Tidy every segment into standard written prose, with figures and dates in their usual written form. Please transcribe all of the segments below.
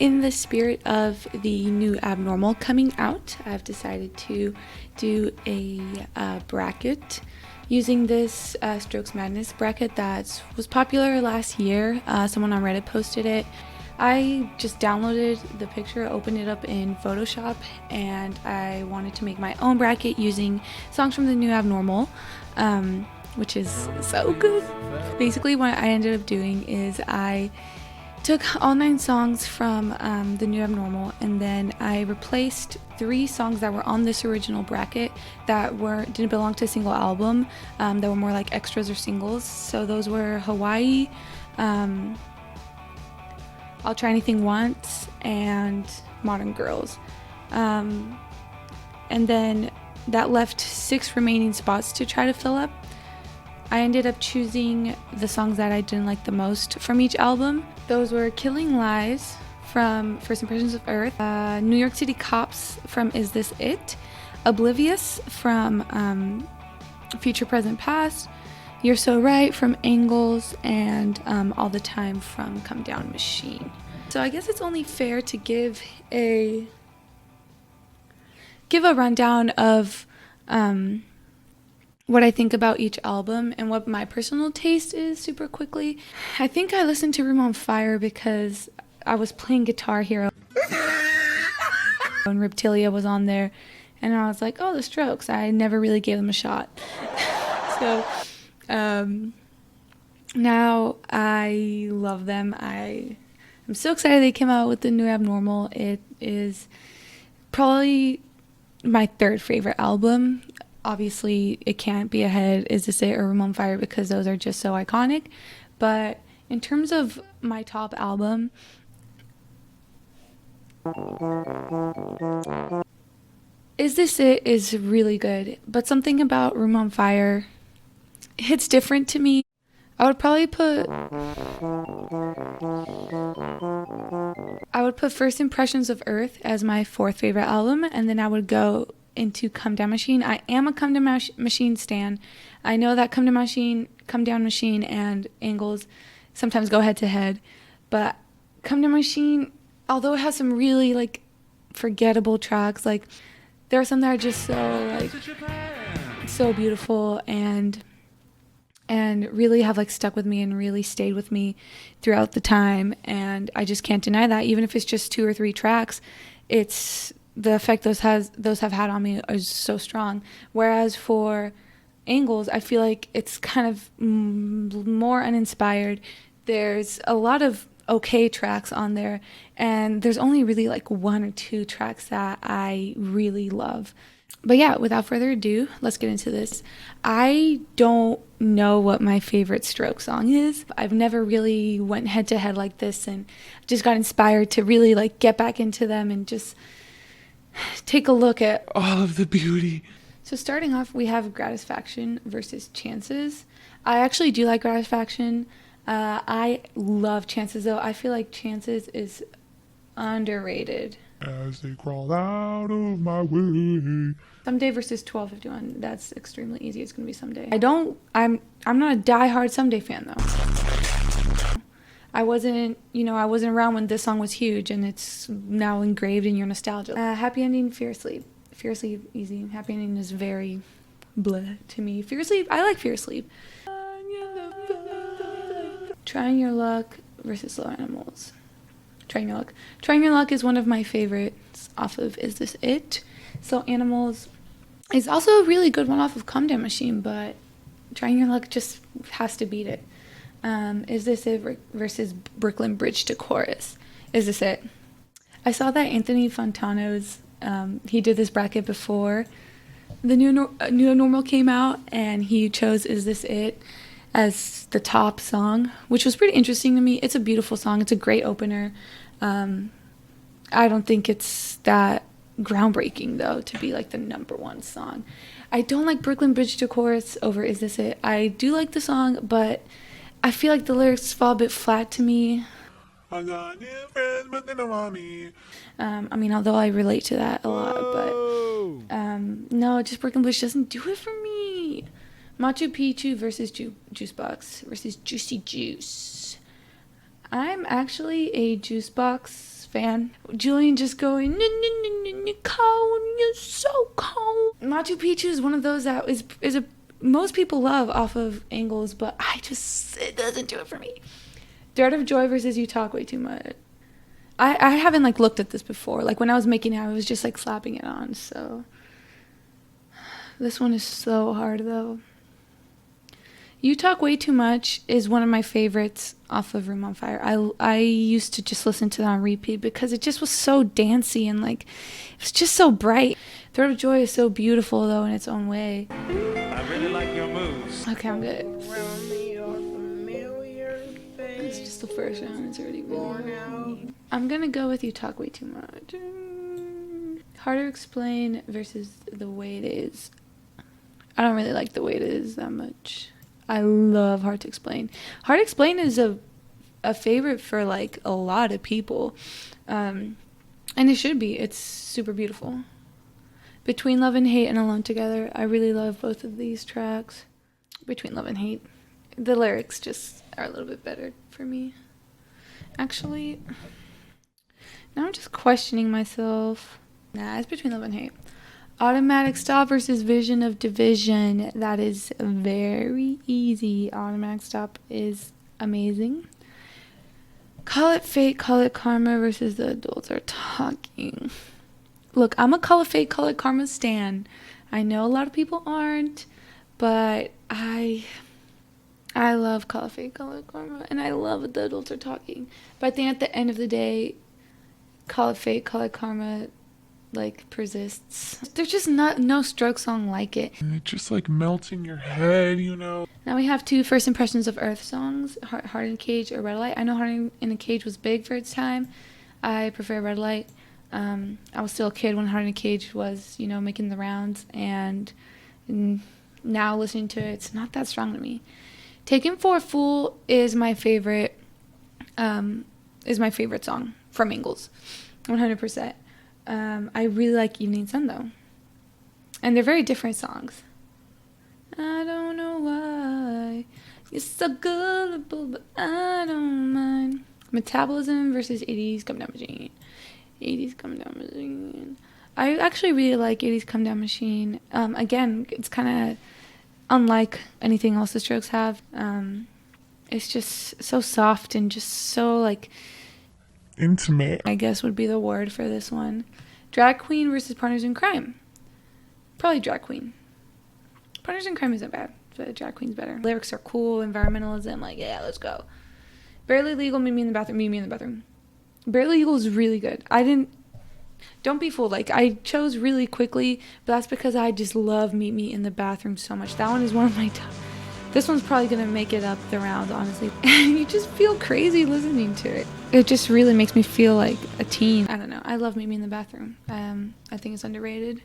In the spirit of the new Abnormal coming out, I've decided to do a bracket using this Strokes Madness bracket that was popular last year. Someone on Reddit posted it. I just downloaded the picture, opened it up in Photoshop, and I wanted to make my own bracket using songs from the new Abnormal, which is so good. Basically, what I ended up doing is I took all 9 songs from the new Abnormal, and then I replaced 3 songs that were on this original bracket that didn't belong to a single album, that were more like extras or singles. So those were Hawaii, I'll Try Anything Once, and Modern Girls. And then that left 6 remaining spots to try to fill up. I ended up choosing the songs that I didn't like the most from each album. Those were Killing Lies from First Impressions of Earth, New York City Cops from Is This It?, Oblivious from Future, Present, Past, You're So Right from Angles, and All the Time from Comedown Machine. So I guess it's only fair to give a rundown of what I think about each album and what my personal taste is super quickly. I think I listened to Room on Fire because I was playing Guitar Hero and Reptilia was on there, and I was like, oh, the Strokes. I never really gave them a shot. So now I love them. I'm so excited they came out with the new Abnormal. It is probably my 3rd favorite album. Obviously, it can't be ahead Is This It or Room on Fire because those are just so iconic. But in terms of my top album, Is This It is really good. But something about Room on Fire hits different to me. I would put First Impressions of Earth as my 4th favorite album, and then I would go into Comedown Machine. I am a Comedown Machine stan. I know that Comedown Machine and Angles sometimes go head to head, but Comedown Machine, although it has some really like forgettable tracks, like there are some that are just so beautiful and really have like stuck with me and really stayed with me throughout the time, and I just can't deny that. Even if it's just 2 or 3 tracks, it's the effect those have had on me is so strong. Whereas for Angles, I feel like it's kind of more uninspired. There's a lot of okay tracks on there, and there's only really like 1 or 2 tracks that I really love. But yeah, without further ado, let's get into this. I don't know what my favorite Strokes song is. I've never really went head to head like this, and just got inspired to really like get back into them and just take a look at all of the beauty. So starting off, we have Gratisfaction versus Chances. I actually do like Gratisfaction. I love Chances though. I feel like Chances is underrated. As they crawl out of my way. Someday versus 1251. That's extremely easy. It's gonna be Someday. I'm not a diehard Someday fan though. I wasn't around when this song was huge, and it's now engraved in your nostalgia. Happy Ending, Fear Sleep. Fear Sleep, easy. Happy Ending is very bleh to me. Fear Sleep, I like Fear Sleep. Trying Your Luck versus Slow Animals. Trying Your Luck. Trying Your Luck is one of my favorites off of Is This It? Slow Animals is also a really good one off of Comedown Machine, but Trying Your Luck just has to beat it. Is This It versus Brooklyn Bridge to Chorus? Is This It? I saw that Anthony Fontano's, he did this bracket before the new Normal came out, and he chose Is This It as the top song, which was pretty interesting to me. It's a beautiful song. It's a great opener. I don't think it's that groundbreaking though to be like the #1 song. I don't like Brooklyn Bridge to Chorus over Is This It? I do like the song, but I feel like the lyrics fall a bit flat to me. I got new friends, but they don't want me. I mean, although I relate to that a lot, but no, just Brooklyn Bridge doesn't do it for me. Machu Picchu versus Juicebox versus Juicy Juice. I'm actually a Juicebox fan. Julian just going, cold, you're so cold. Machu Picchu is one of those that is a most people love off of Angles, but it doesn't do it for me. Dirt of Joy versus You Talk Way Too Much. I haven't like looked at this before. Like when I was making it, I was just like slapping it on. So this one is so hard though. You Talk Way Too Much is one of my favorites off of Room on Fire. I used to just listen to that on repeat because it just was so dancey and like it was just so bright. Thread of Joy is so beautiful though in its own way. I really like your moves. Okay, I'm good. It's just the first round. It's already really hard. I'm gonna go with You Talk Way Too Much. Hard to Explain versus The Way It Is. I don't really like The Way It Is that much. I love Hard to Explain. Hard to Explain is a favorite for like a lot of people. And it should be. It's super beautiful. Between Love and Hate and Alone Together, I really love both of these tracks. Between Love and Hate. The lyrics just are a little bit better for me. Actually, now I'm just questioning myself. Nah, it's Between Love and Hate. Automatic Stop versus Vision of Division. That is very easy. Automatic Stop is amazing. Call It Fate, Call It Karma versus The Adults Are Talking. Look, I'm a Call It Fate, Call It Karma stan. I know a lot of people aren't, but I love Call It Fate, Call It Karma, and I love what The Adults Are Talking. But I think at the end of the day, Call It Fate, Call It Karma, like, persists. There's just no stroke song like it. And it just like melts in your head, you know. Now we have two First Impressions of Earth songs, Heart in a Cage or Red Light. I know Heart in a Cage was big for its time. I prefer Red Light. I was still a kid when Heart in a Cage was, making the rounds, and now listening to it, it's not that strong to me. Taken for a Fool is my favorite song from Ingles, 100%. I really like Evening Sun though, and they're very different songs. I don't know why you're so gullible, but I don't mind. Metabolism versus 80s Comedown Machine. 80s Comedown Machine. I actually really like 80s Comedown Machine. Again, it's kind of unlike anything else the Strokes have. It's just so soft and just so like Intimate, I guess would be the word for this one. Drag Queen versus Partners in Crime. Probably Drag Queen. Partners in Crime isn't bad, but Drag Queen's better. Lyrics are cool, environmentalism, like, yeah, let's go. Barely Legal, Meet Me in the Bathroom, Meet Me in the Bathroom. Barely Legal is really good. Don't be fooled. Like, I chose really quickly, but that's because I just love Meet Me in the Bathroom so much. That one is one of my top. This one's probably going to make it up the round, honestly. And you just feel crazy listening to it. It just really makes me feel like a teen. I don't know. I love Meet Me in the Bathroom. I think it's underrated.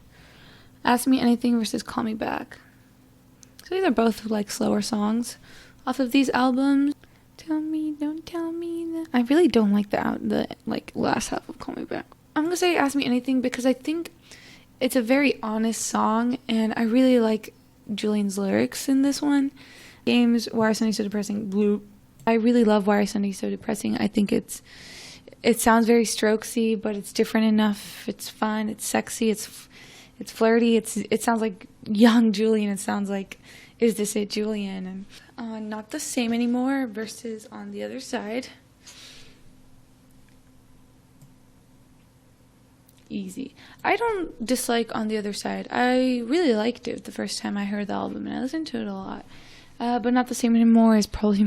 Ask Me Anything versus Call Me Back. So these are both like slower songs off of these albums. Tell me, don't tell me that. I really don't like the last half of Call Me Back. I'm going to say Ask Me Anything because I think it's a very honest song, and I really like Julian's lyrics in this one. Games, Why Are Sundays So Depressing? Bloop. I really love Why Are Sundays So Depressing. I think it sounds very Strokesy, but it's different enough. It's fun. It's sexy. It's flirty. It sounds like young Julian. It sounds like Is This It, Julian? And Not the Same Anymore versus On the Other Side. Easy. I don't dislike On the Other Side. I really liked it the first time I heard the album, and I listened to it a lot. But Not the Same Anymore is probably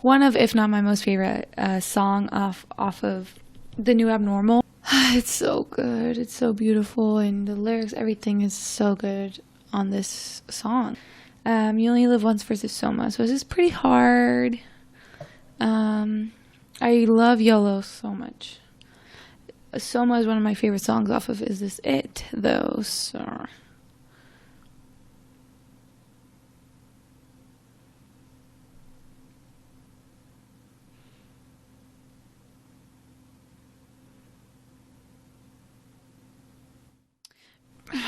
one of, if not my most favorite song off of The New Abnormal. It's so good. It's so beautiful, and the lyrics, everything is so good on this song. You Only Live Once versus Soma. So this is pretty hard. I love YOLO so much. Soma is one of my favorite songs off of Is This It, though, so...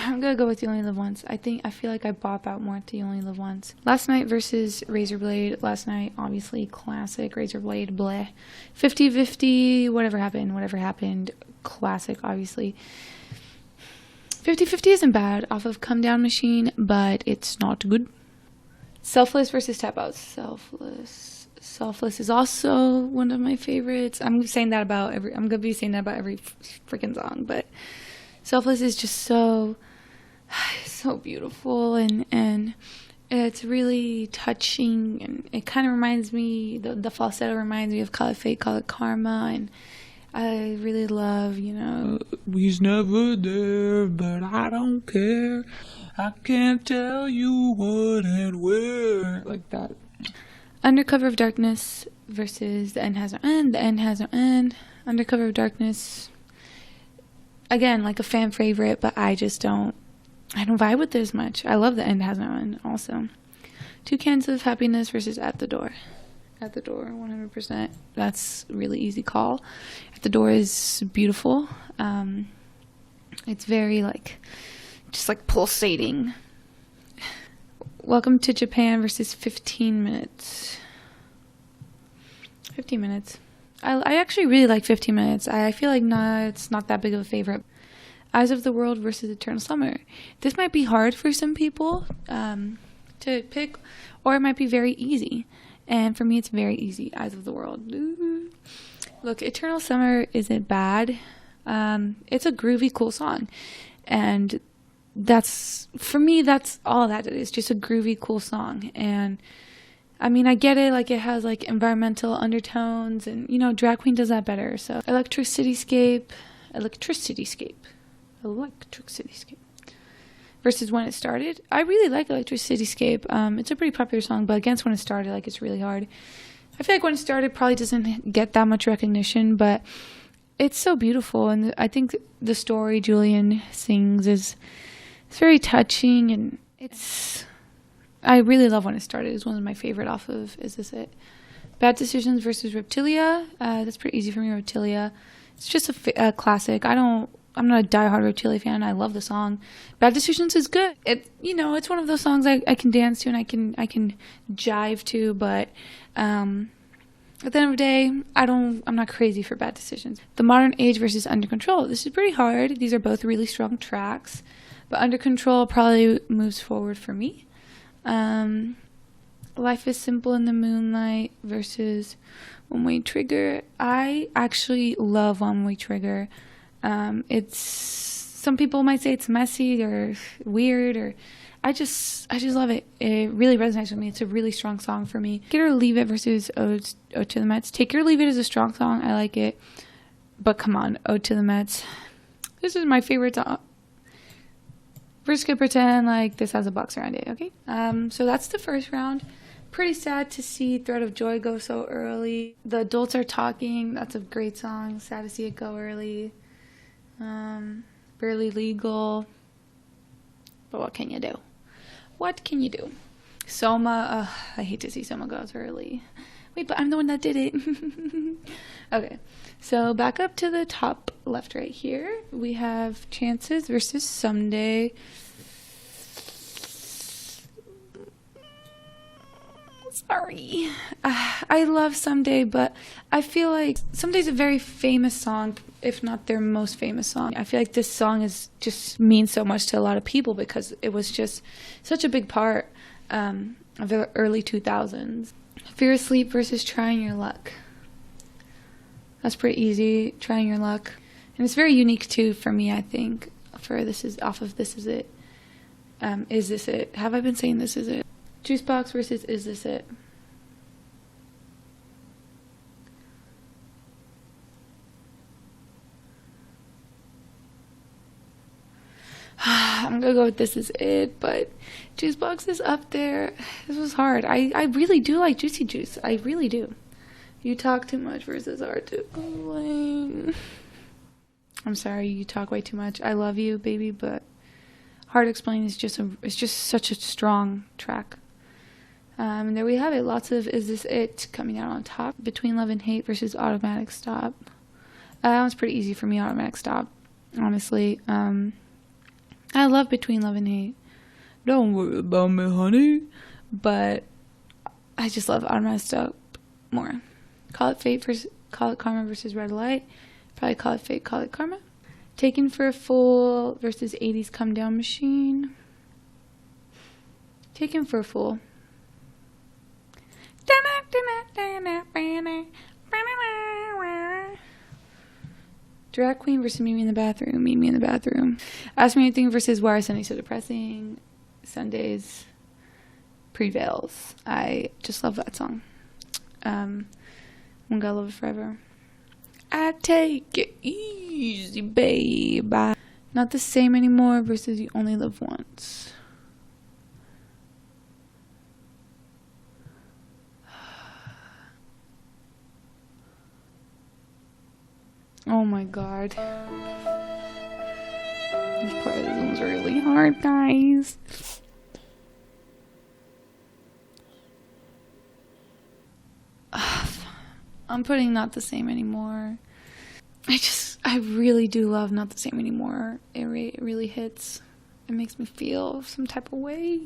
I'm gonna go with You Only Live Once. I feel like I bop out more to You Only Live Once. Last Night versus Razorblade. Last Night, obviously classic. Razorblade, bleh. 50-50, whatever happened. Classic, obviously. 50-50 isn't bad off of Comedown Machine, but it's not good. Selfless versus Tap Out. Selfless is also one of my favorites. I'm gonna be saying that about every freaking song, but Selfless is just so beautiful, and it's really touching, and it kind of reminds me, the falsetto reminds me of Call It Fate, Call It Karma, and I really love, We's never there, but I don't care. I can't tell you what and where. Like that. Undercover of Darkness versus The End Has No End. The End Has No End. Undercover of Darkness, again, like a fan favorite, but I don't vibe with it as much. I love The End Has No End also. Two Cans of Happiness versus At the Door. At the Door, 100%. That's a really easy call. At the Door is beautiful. It's very just pulsating. Welcome to Japan versus 15 Minutes. 15 Minutes. I actually really like 15 Minutes. I feel like it's not that big of a favorite. Eyes of the World versus Eternal Summer. This might be hard for some people to pick, or it might be very easy. And for me, it's very easy. Eyes of the World. Ooh. Look, Eternal Summer isn't bad. It's a groovy, cool song. And for me, that's all that it is. Just a groovy, cool song. And I mean, I get it. It has environmental undertones, and Drag Queen does that better. So Electric Cityscape versus When It Started. I really like Electric Cityscape. It's a pretty popular song, but against When It Started, it's really hard. I feel like When It Started probably doesn't get that much recognition, but it's so beautiful, and I think the story Julian sings it's very touching, and I really love When It Started. It's one of my favorite off of Is This It? Bad Decisions versus Reptilia. That's pretty easy for me, Reptilia. It's just a classic. I'm not a diehard Reptilia fan. I love the song. Bad Decisions is good. It's one of those songs I can dance to and I can jive to, but at the end of the day, I'm not crazy for Bad Decisions. The Modern Age versus Under Control. This is pretty hard. These are both really strong tracks, but Under Control probably moves forward for me. Life is Simple in the Moonlight versus One Way Trigger. I actually love One Way Trigger. Some people might say it's messy or weird, or I just love it. It really resonates with me. It's a really strong song for me. Take It or Leave It versus Ode to the Mets. Take It or Leave It is a strong song. I like it, but come on, Ode to the Mets. This is my favorite song. We're just gonna pretend like this has a box around it, okay? So that's the first round. Pretty sad to see Thread of Joy go so early. The Adults Are Talking. That's a great song. Sad to see it go early. Barely Legal. But what can you do? What can you do? Soma. I hate to see Soma go so early. Wait, but I'm the one that did it. Okay. So back up to the top left right here. We have Chances versus Someday. Sorry. I love Someday, but I feel like Someday's a very famous song, if not their most famous song. I feel like this song just means so much to a lot of people because it was just such a big part of the early 2000s. Fear of Sleep versus Trying Your Luck. That's pretty easy, Trying Your Luck. And it's very unique too for me, I think. This is off of This Is It. Is This It? Have I been saying This Is It? Juicebox versus Is This It? I'm gonna go with This Is It, but Juicebox is up there. This was hard. I really do like Juicy Juice. I really do. You Talk Too Much versus Hard to Explain. I'm sorry, you talk way too much. I love you, baby, but Hard to Explain is just such a strong track. And there we have it. Lots of Is This It coming out on top. Between Love and Hate versus Automatic Stop. That one's pretty easy for me, Automatic Stop, honestly. I love Between Love and Hate. Don't worry about me, honey. But I just love Automatic Stop more. Call It Karma versus Red Light. Probably Call It Fate, Call It Karma. Taken for a Fool versus 80s Comedown Machine. Taken for a Fool. Drag Queen versus Meet Me in the Bathroom. Meet Me in the Bathroom. Ask Me Anything versus Why Are Sundays So Depressing. Sundays prevails. I just love that song. I'm gonna love it forever. I take it easy, babe. Not the Same Anymore versus You Only Live Once. Oh my god. This part of this one's really hard, guys. I'm putting Not the Same Anymore. I really do love Not the Same Anymore. It really hits. It makes me feel some type of way.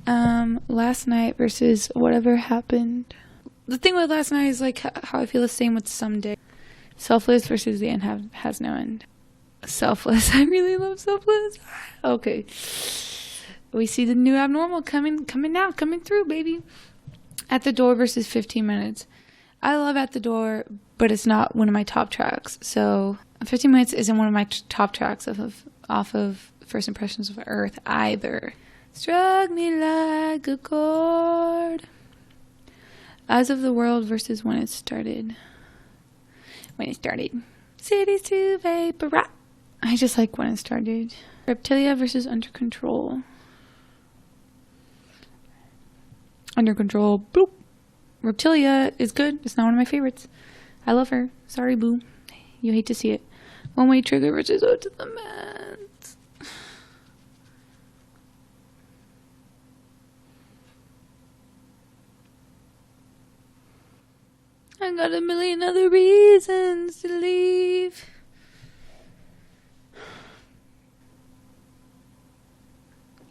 Last Night versus Whatever Happened. The thing with Last Night is like how I feel the same with Someday. Selfless versus The End Has No End. Selfless. I really love Selfless. Okay. We see the new abnormal coming through, baby. At the Door versus 15 Minutes. I love At the Door, but it's not one of my top tracks. So 15 Minutes isn't one of my top tracks off of First Impressions of Earth either. Struck me like a chord. Eyes of the World versus When It Started. When It Started. Cities to vapor. I just like When It Started. Reptilia versus Under Control. Under Control. Boop. Reptilia is good. It's not one of my favorites. I love her. Sorry, boo. You hate to see it. One Way Trigger versus Ode to the Mets. I got a million other reasons to leave.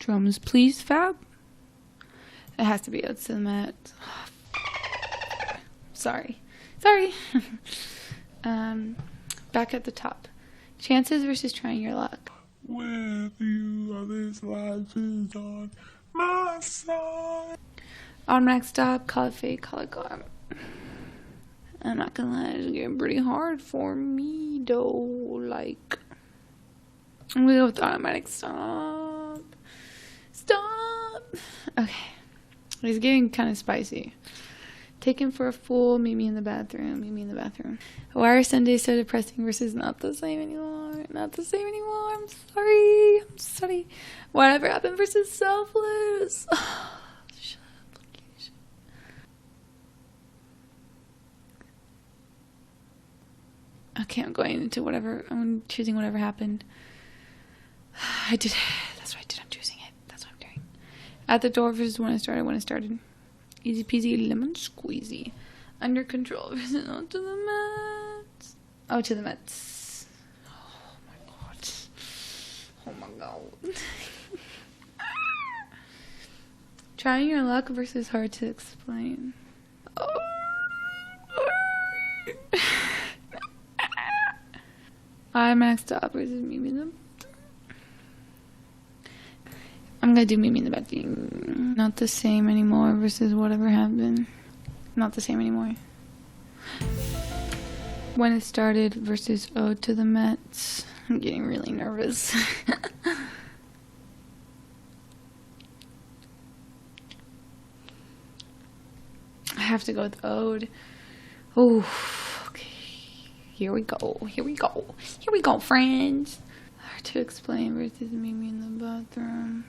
Drums, please, Fab. It has to be Ode to the Mets. Sorry. Back at the top. Chances versus Trying Your Luck. With you, this life is on my side. Automatic Stop, Call It Fate, Call It Karma. I'm not gonna lie, it's getting pretty hard for me though. Like, I'm gonna go with Automatic Stop. Stop! Okay. It's getting kind of spicy. Taken for a Fool, Meet Me in the Bathroom, Meet Me in the Bathroom. Why Are Sundays So Depressing versus Not the Same Anymore, Not the Same Anymore, I'm sorry. Whatever Happened versus Selfless. Shut up, Lakeisha. Okay, I'm choosing Whatever Happened. I did, that's what I did, I'm choosing it, that's what I'm doing. At the Door versus When It Started. Easy peasy lemon squeezy. Under Control versus On to the Mets. Oh, to the Mets. Oh my god. Trying Your Luck versus Hard to Explain. I maxed out versus Meet Me in the... I'm gonna do Meet Me in the Bathroom. Not the Same Anymore versus Whatever Happened. Not the Same Anymore. When It Started versus Ode to the Mets. I'm getting really nervous. I have to go with Ode. Oh, okay. Here we go, friends. Hard to Explain versus Meet Me in the Bathroom.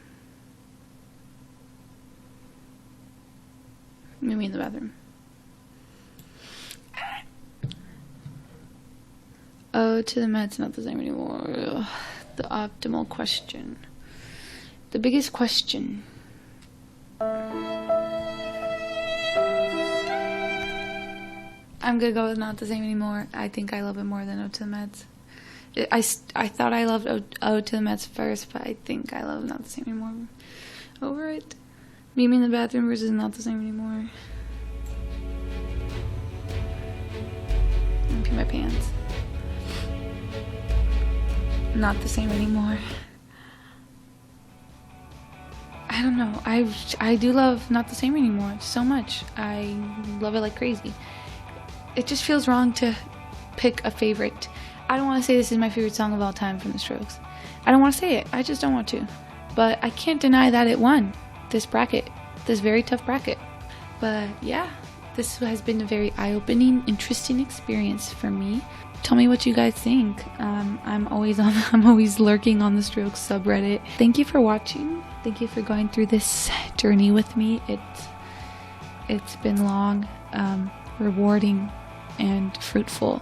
Meet Me in the Bathroom. Oh, to the Mets, Not the Same Anymore. Ugh. The optimal question. The biggest question. I'm gonna go with Not the Same Anymore. I think I love it more than Oh to the Mets. I thought I loved Ode to the Mets first, but I think I love Not the Same Anymore over it. Meet Me in the Bathroom versus Not the Same Anymore. Let me pee my pants. Not the Same Anymore. I don't know. I do love Not the Same Anymore so much. I love it like crazy. It just feels wrong to pick a favorite. I don't want to say this is my favorite song of all time from The Strokes. I don't want to say it. I just don't want to. But I can't deny that it won this bracket, this very tough bracket. But yeah, this has been a very eye-opening, interesting experience for me. Tell me what you guys think. I'm always lurking on the Strokes subreddit. Thank you for watching. Thank you for going through this journey with me. It's been long, rewarding, and fruitful.